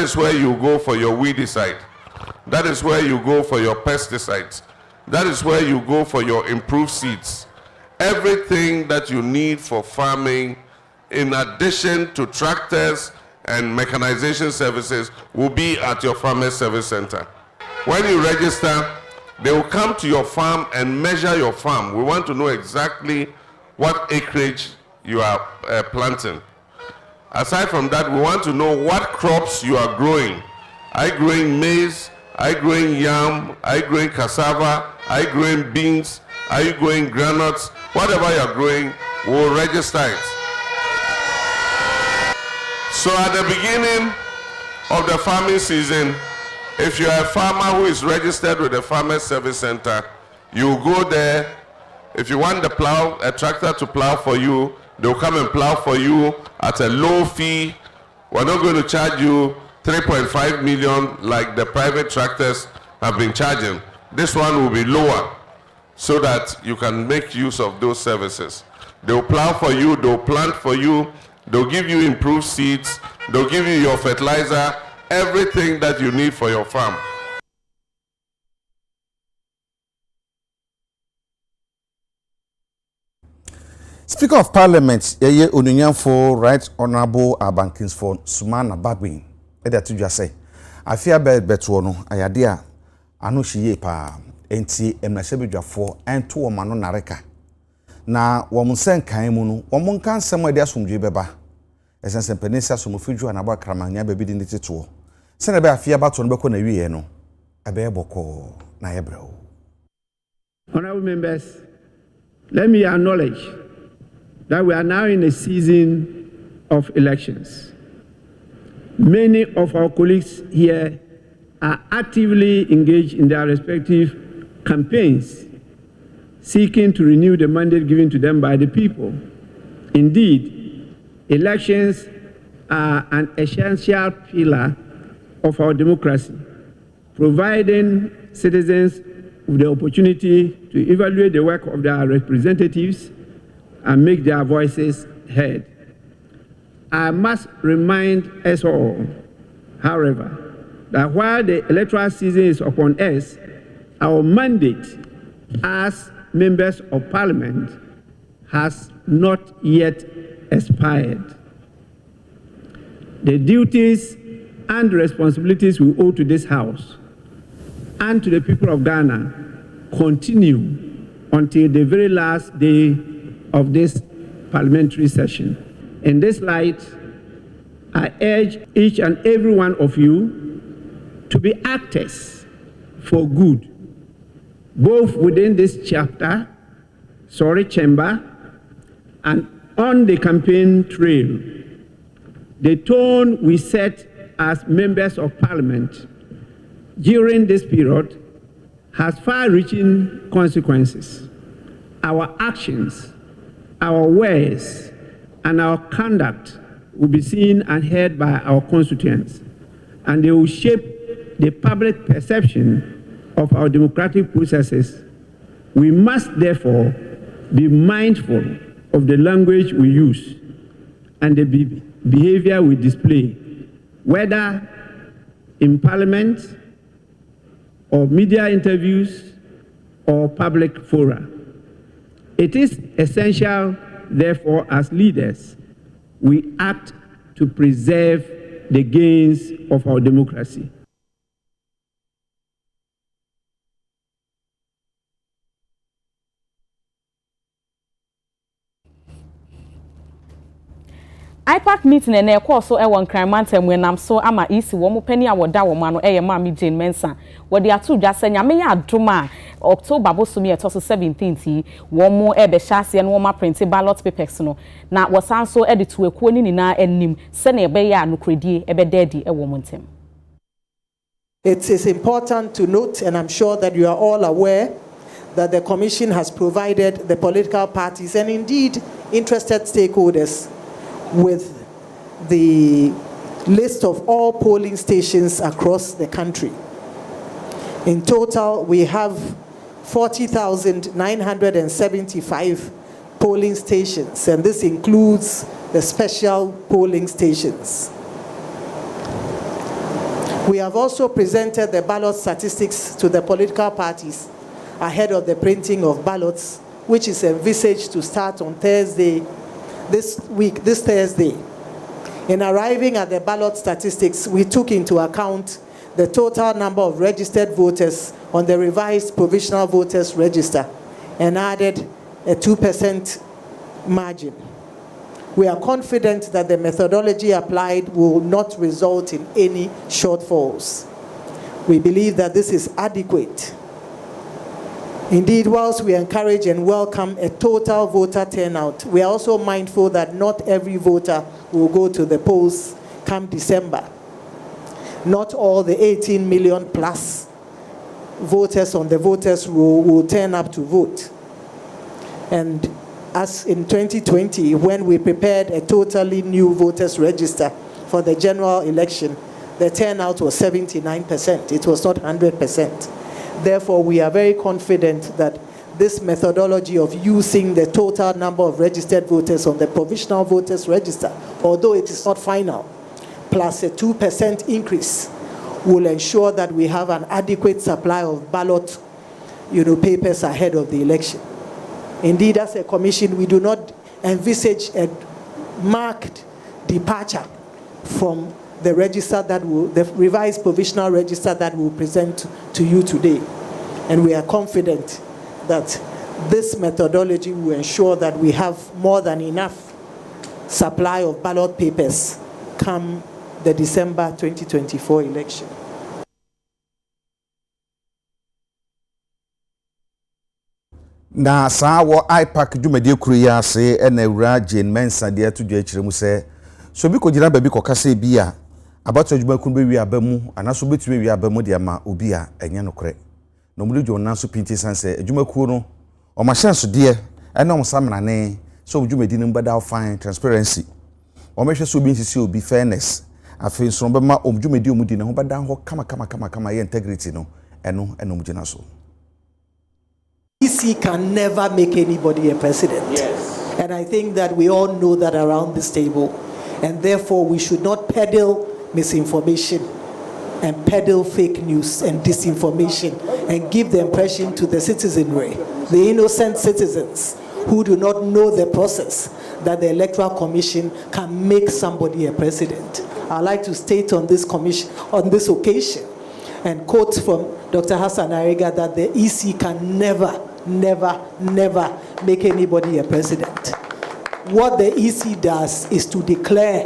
is where you go for your weedicide. That is where you go for your pesticides. That is where you go for your improved seeds. Everything that you need for farming, in addition to tractors and mechanization services, will be at your Farmers Service Center. When you register, they will come to your farm and measure your farm. We want to know exactly what acreage you are planting. Aside from that, we want to know what crops you are growing. Are you growing maize? Are you growing yam? Are you growing cassava? Are you growing beans? Are you growing granules? Whatever you are growing, we'll register it. So at the beginning of the farming season, if you are a farmer who is registered with the Farmers Service Center, you go there. If you want a tractor to plow for you, they'll come and plow for you at a low fee. We're not going to charge you 3.5 million like the private tractors have been charging. This one will be lower so that you can make use of those services. They'll plow for you, they'll plant for you, they'll give you improved seeds, they'll give you your fertilizer, everything that you need for your farm. Speaker of Parliament, Yeye Onunyanfo, Right Honorable Abankinsfo Sumana Bagwin. Eda to just say, I fear betuono, ayadia, anushi pa, enti emnashebijafo, and two mano nareka. Na wamusen kaimunu, wamunkan somewhere there from Jibeba. Essence Penisa Sumufuju and Abba Kramania baby in the tour. Send a bear fear about to Boko Nevieno, a bear boko, Naebro. Honorable members, let me acknowledge that we are now in a season of elections. Many of our colleagues here are actively engaged in their respective campaigns, seeking to renew the mandate given to them by the people. Indeed, elections are an essential pillar of our democracy, providing citizens with the opportunity to evaluate the work of their representatives and make their voices heard. I must remind us all, however, that while the electoral season is upon us, our mandate as members of Parliament has not yet expired. The duties and responsibilities we owe to this House and to the people of Ghana continue until the very last day of this parliamentary session. In this light, I urge each and every one of you to be actors for good, both within this chamber, and on the campaign trail. The tone we set as members of Parliament during this period has far-reaching consequences. Our actions, our words, and our conduct will be seen and heard by our constituents, and they will shape the public perception of our democratic processes. We must therefore be mindful of the language we use and the behavior we display, whether in Parliament or media interviews or public fora. It is essential, therefore, as leaders, we act to preserve the gains of our democracy. IPAC meeting and air so one crime when I'm so ama easy one penny I would down man or mammy Jane Mensa. What they are two just saying, I may add Duma October Bosumi at also 17th, one more ebe chassis and one more printed ballot papers. No, now was also added to a queen in our and nim, send a bear no credi, ebe daddy a woman team. It is important to note, and I'm sure that you are all aware, that the Commission has provided the political parties and indeed interested stakeholders with the list of all polling stations across the country. In total, we have 40,975 polling stations, and this includes the special polling stations. We have also presented the ballot statistics to the political parties ahead of the printing of ballots, which is envisaged to start on Thursday, this Thursday. In arriving at the ballot statistics, we took into account the total number of registered voters on the revised provisional voters register and added a 2% margin. We are confident that the methodology applied will not result in any shortfalls. We believe that this is adequate. Indeed, whilst we encourage and welcome a total voter turnout, we are also mindful that not every voter will go to the polls come December. Not all the 18 million plus voters on the voters roll will turn up to vote. And as in 2020, when we prepared a totally new voters register for the general election, the turnout was 79%. It was not 100%. Therefore, we are very confident that this methodology of using the total number of registered voters on the provisional voters register, although it is not final, plus a 2% increase, will ensure that we have an adequate supply of ballot papers ahead of the election. Indeed, as a commission, we do not envisage a marked departure from the register the revised provisional register that we'll present to you today. And we are confident that this methodology will ensure that we have more than enough supply of ballot papers come the December 2024 election. Na saa wo IPAC dwumade kuru ya ase na ewura Jane Mensa de atudwa akire mu se so bi ko gina ba bi ko kasa bi a abato dwuma kuru be wi abamu anaso betumi wi abamu de ama obi a enye nokore no mu dwo nanso pinti sanse dwuma kuru no o ma chance de na o samrane so dwumadi no bada fine transparency o mehwe so bi nsisi obi fairness afi nso be ma o dwumadi o mu di ne ho bada ho kama ye integrity no eno mu gina so. EC can never make anybody a president. Yes. And I think that we all know that around this table. And therefore, we should not peddle misinformation and peddle fake news and disinformation and give the impression to the citizenry, the innocent citizens who do not know the process, that the Electoral Commission can make somebody a president. I'd like to state on this occasion and quote from Dr. Hassan Ariga that the EC can never make anybody a president. What the EC does is to declare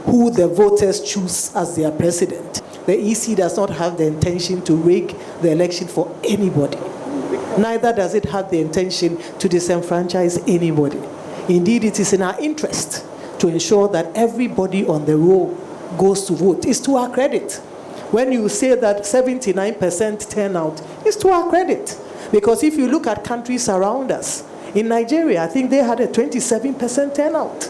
who the voters choose as their president. The EC does not have the intention to rig the election for anybody. Neither does it have the intention to disenfranchise anybody. Indeed, it is in our interest to ensure that everybody on the roll goes to vote. It's to our credit. When you say that 79% turnout, it's to our credit. Because if you look at countries around us, in Nigeria, I think they had a 27% turnout.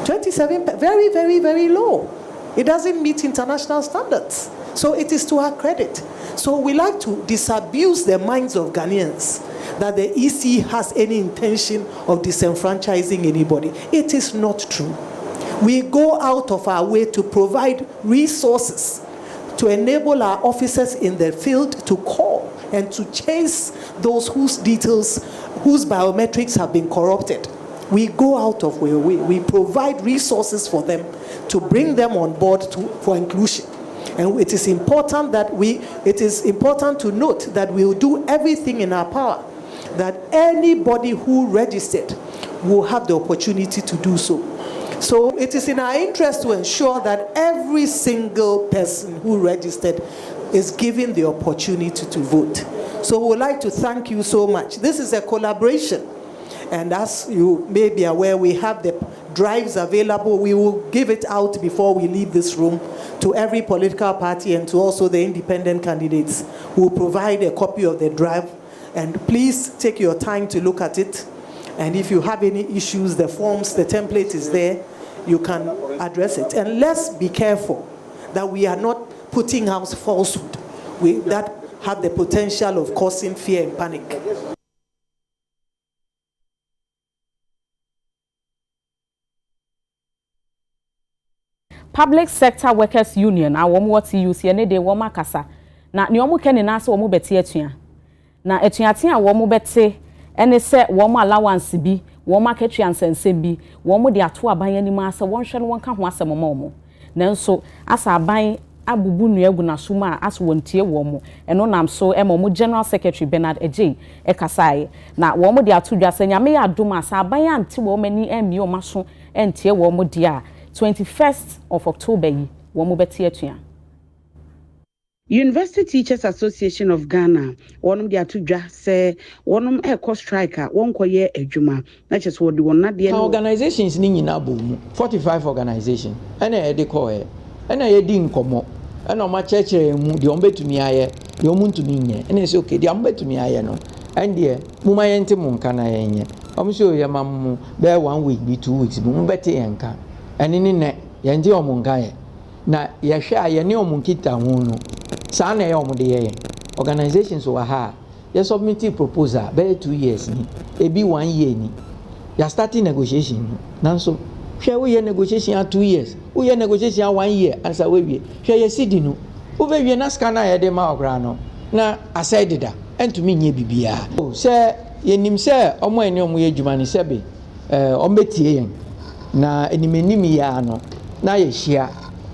27, very, very, very low. It doesn't meet international standards. So it is to our credit. So we like to disabuse the minds of Ghanaians that the EC has any intention of disenfranchising anybody. It is not true. We go out of our way to provide resources to enable our officers in the field to call and to chase those whose details, whose biometrics have been corrupted. We go out of our way. We provide resources for them to bring them on board for inclusion. And it is important to note that we will do everything in our power that anybody who registered will have the opportunity to do so. So it is in our interest to ensure that every single person who registered is given the opportunity to vote. So we would like to thank you so much. This is a collaboration. And as you may be aware, we have the drives available. We will give it out before we leave this room to every political party and to also the independent candidates. We will provide a copy of the drive. And please take your time to look at it. And if you have any issues, the forms, the template is there. You can address it. And let's be careful that we are not putting out falsehood that have the potential of causing fear and panic. Public Sector Workers Union a wɔn wɔ TUC ne de wɔn akasa na ne wɔn kene na sɛ wɔn bɛte atua na atuate a wɔn bɛte ɛne sɛ wɔn allowance bi wɔn akatua nsensɛm bi wɔn de ato aban anim asɛ wɔn hwɛ no wɔn ka ho asɛm ma wɔn nanso asa aban abubu nua gu na suma aso wɔn tie wɔn ɛno nam so ɛma wɔn General Secretary Bernard Ejay ɛkasae na wɔn de ato dwa sɛ nyame yɛ adom asa aban ante wɔn ani ɛmie wɔn aso ɛntie wɔn di a 21st of October yi wɔn bɛte atua. University Teachers Association of Ghana, one de atudwa say one eko strike one koye adwuma na chese wo de won na de organizations ni nyina bomu 45 organization ena e de ko e ena ye di nkomo ena o ma chechere mu de on betumi aye de o mu ntumi nye ena se okay de on betumi aye no ende mu ma ye ntem nka na ye nye o mo se o ye mamu be 1 week be 2 weeks mu bete ye nka eni ni ne ye ndi o mu nka ye na ye hwe aye ne o mu nkita ho no sana ya omude ye organizations wa ha ya submit proposal be 2 years ni ebi 1 year ni ya starting negotiation nanso hwe wo ye negotiation 2 years wo ye negotiation 1 year ansa we wie hwe ye sidi no wo be wie na scanner ye de ma okra no na aside da entumi nye bibia se ye nim se omo ene omo ye dwuma ni sebe ombetie yen na enimeni mi ya no na ye hia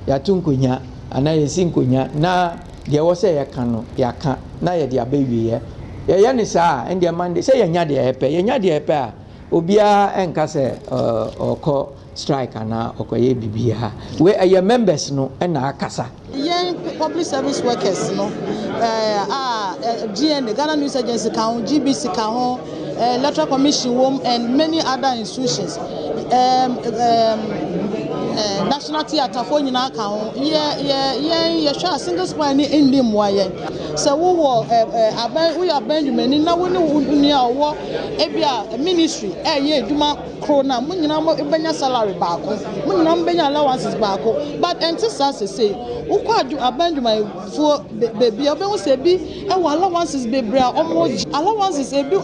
ya tunkonya ana ye sinkonya na de wo se ye kan no ya kan na ye de abawie ye ne saa en de mande se ye nya de epe a obia enka se okọ strike ana okoye bibia we ye members no na akasa yen public service workers no GN Ghana News Agency kan GBC kan Electoral Commission and many other institutions National Theatre for nyina ka ho ye hwa single spine ni ndim wa ye so wo aban we abandumani na wo ne nua wo ebia ministry ye adwuma kro na mo nyina mo benya salary baako mo nyina mo benya allowances baako but antisase say wo kwa abandumani fo bebi obehu se bi e wo allowances bebra omo allowances ebi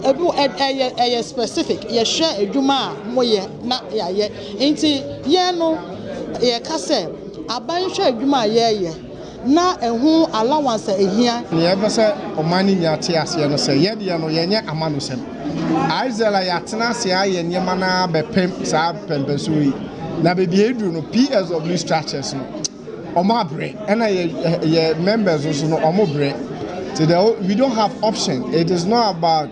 specific ye hwe adwuma mo ye na ye enti ye no ye kase abanhwe adwuma ye na ehu allowance ehia ne yebese omani nyate ase no se ye de no ye nye amanusem aizela ya tena se aye nyema na bepem sa pempeso yi na bebi edu no PSW structures no omabre na ye members so no omobre so we don't have option. It is not about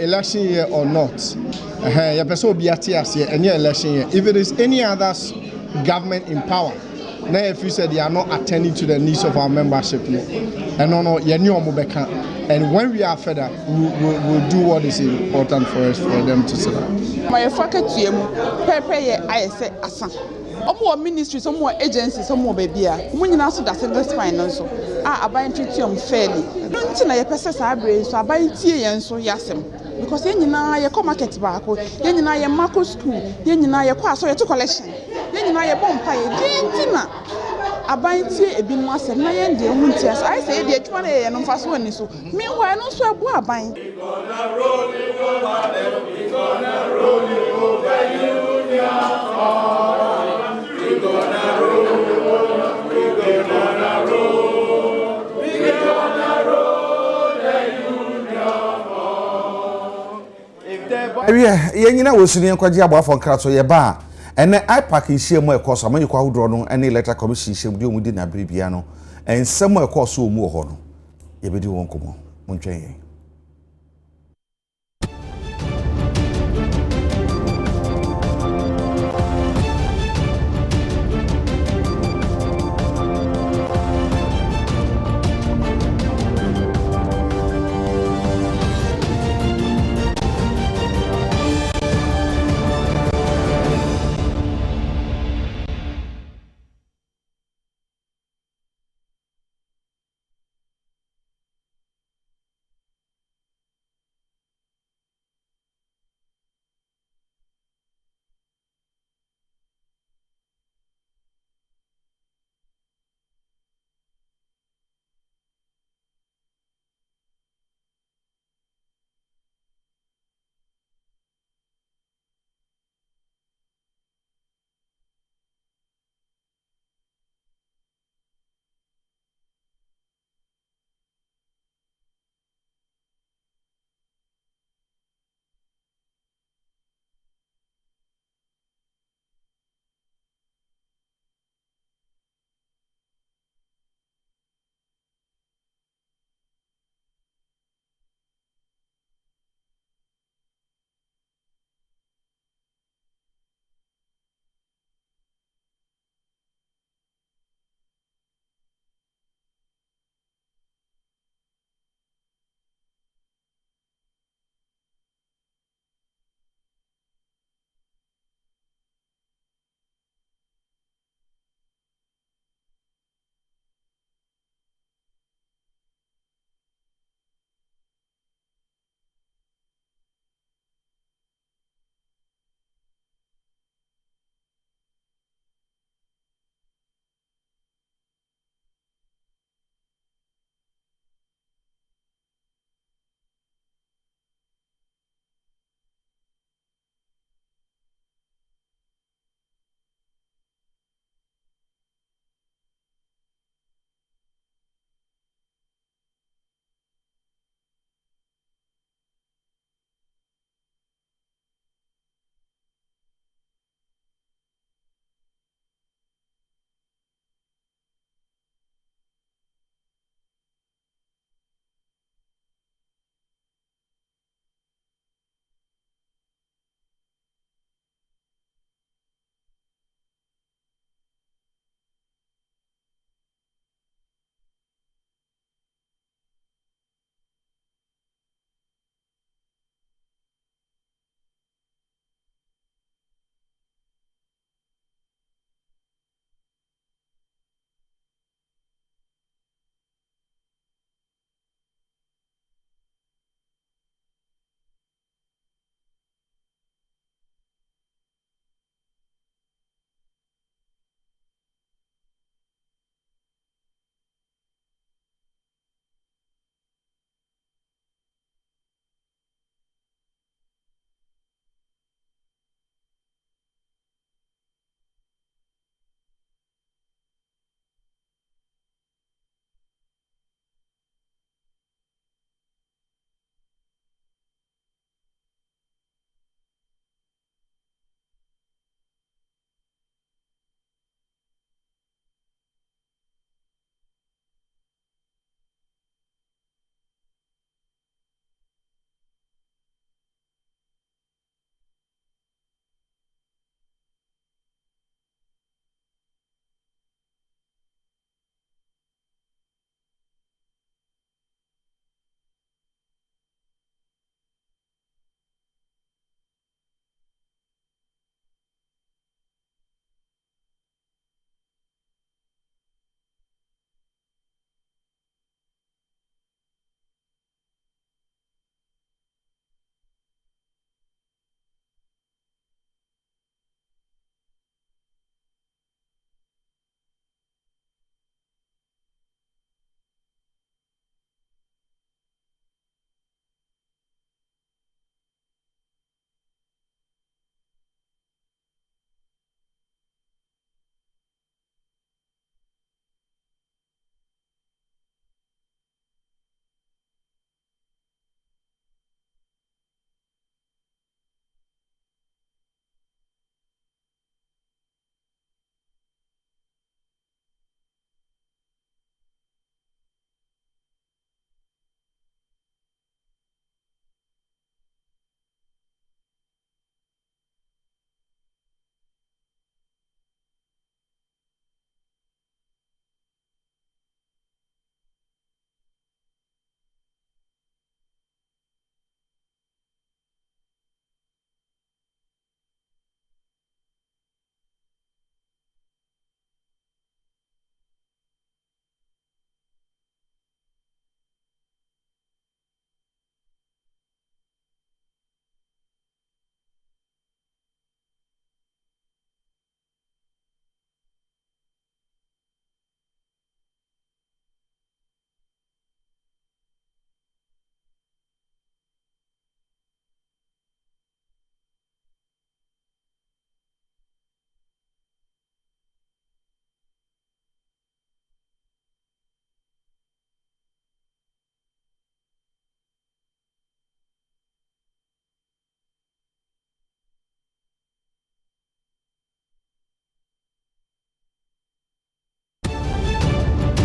election year or not. Ye person obi ate ase any election year. If it is any other government in power, now if you said they are not attending to the needs of our membership, and no, and when we are fed up, we'll do what is important for us, for them to sit down. My faculty, I say, omo ministries, omo agencies, omo bebia. Mo nyina so da single finance so. Aban treat you fairly. Nti na ye pese sa abre so aban tie yen so yasem. Because ye nyina ye come market baako, ye nyina ye market school, ye nyina ye kwa so ye to collection. Ye nyina ye bompa ye nti na aban tie ebi mu asem na ye ndie hu nti as I say ye de atwa na ye no mfa so ani so. Meanwhile no so abu aban. We gonna roll over union. Ye nyina wosuni nkwaji abafo nkrato ye ba ene ipack nhie mu ekoso amanyi kwa hodro no ene Electoral Commission nhie mu di na bribia no ensem ekoso omu ho no ye bedi won komo montwen